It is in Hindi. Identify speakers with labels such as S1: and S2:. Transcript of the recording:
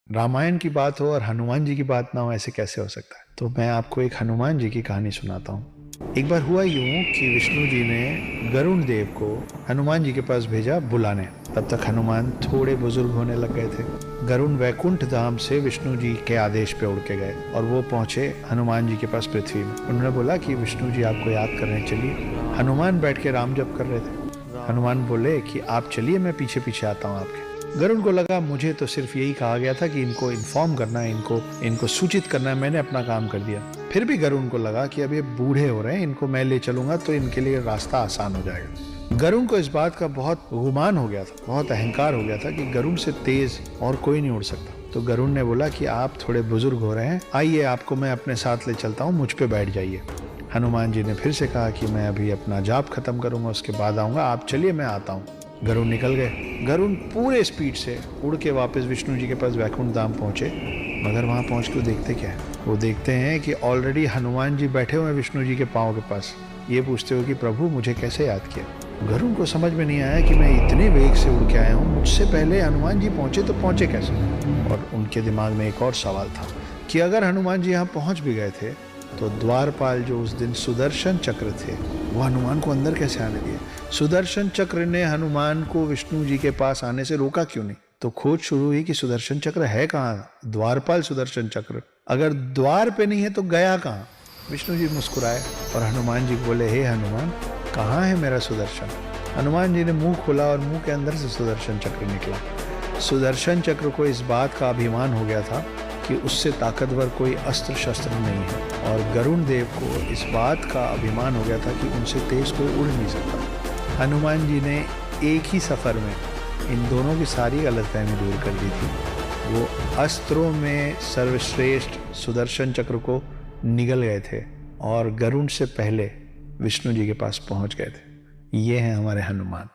S1: रामायण की बात हो और हनुमान जी की बात ना हो, ऐसे कैसे हो सकता है। तो मैं आपको एक हनुमान जी की कहानी सुनाता हूँ। एक बार हुआ यूं कि विष्णु जी ने गरुण देव को हनुमान जी के पास भेजा बुलाने। तब तक हनुमान थोड़े बुजुर्ग होने लग गए थे। गरुण वैकुंठ धाम से विष्णु जी के आदेश पे उड़ के गए और वो पहुंचे हनुमान जी के पास पृथ्वी में। उन्होंने बोला कि विष्णु जी आपको याद कर रहे हैं, चलिए। हनुमान बैठ के राम जप कर रहे थे। हनुमान बोले कि आप चलिए, मैं पीछे पीछे आता हूँ आपके। गरुड़ को लगा मुझे तो सिर्फ यही कहा गया था कि इनको इन्फॉर्म करना है, इनको सूचित करना है, मैंने अपना काम कर दिया। फिर भी गरुड़ को लगा कि अब ये बूढ़े हो रहे हैं, इनको मैं ले चलूंगा तो इनके लिए रास्ता आसान हो जाएगा। गरुड़ को इस बात का बहुत गुमान हो गया था, बहुत अहंकार हो गया था कि गरुड़ से तेज और कोई नहीं उड़ सकता। तो गरुड़ ने बोला कि आप थोड़े बुजुर्ग हो रहे हैं, आइए आपको मैं अपने साथ ले चलता हूँ, मुझ पे बैठ जाइए। हनुमान जी ने फिर से कहा कि मैं अभी अपना जाप खत्म करूंगा, उसके बाद आऊंगा, आप चलिए मैं आता हूँ। गरुड़ निकल गए। गरुड़ पूरे स्पीड से उड़ के वापस विष्णु जी के पास वैकुंठ धाम पहुंचे। मगर वहां पहुंच के देखते क्या है, वो देखते हैं कि ऑलरेडी हनुमान जी बैठे हुए हैं विष्णु जी के पांव के पास। ये पूछते हो कि प्रभु मुझे कैसे याद किया। गरुड़ को समझ में नहीं आया कि मैं इतने वेग से उड़ के आया हूँ, मुझसे पहले हनुमान जी पहुंचे तो पहुंचे कैसे। और उनके दिमाग में एक और सवाल था कि अगर हनुमान जी यहाँ पहुंच भी गए थे तो द्वारपाल जो उस दिन सुदर्शन चक्र थे वो हनुमान को अंदर कैसे आने दिए। सुदर्शन चक्र ने हनुमान को विष्णु जी के पास आने से रोका क्यों नहीं। तो खोज शुरू हुई कि सुदर्शन चक्र है कहाँ, द्वारपाल सुदर्शन चक्र अगर द्वार पे नहीं है तो गया कहाँ। विष्णु जी मुस्कुराए और हनुमान जी बोले, हे हनुमान, कहाँ है मेरा सुदर्शन। हनुमान जी ने मुंह खोला और मुंह के अंदर से सुदर्शन चक्र निकला। सुदर्शन चक्र को इस बात का अभिमान हो गया था कि उससे ताकतवर कोई अस्त्र शस्त्र नहीं है, और गरुड़ देव को इस बात का अभिमान हो गया था कि उनसे तेज कोई उड़ नहीं सकता। हनुमान जी ने एक ही सफ़र में इन दोनों की सारी गलतफहमी दूर कर दी थी। वो अस्त्रों में सर्वश्रेष्ठ सुदर्शन चक्र को निगल गए थे और गरुड़ से पहले विष्णु जी के पास पहुंच गए थे। ये हैं हमारे हनुमान।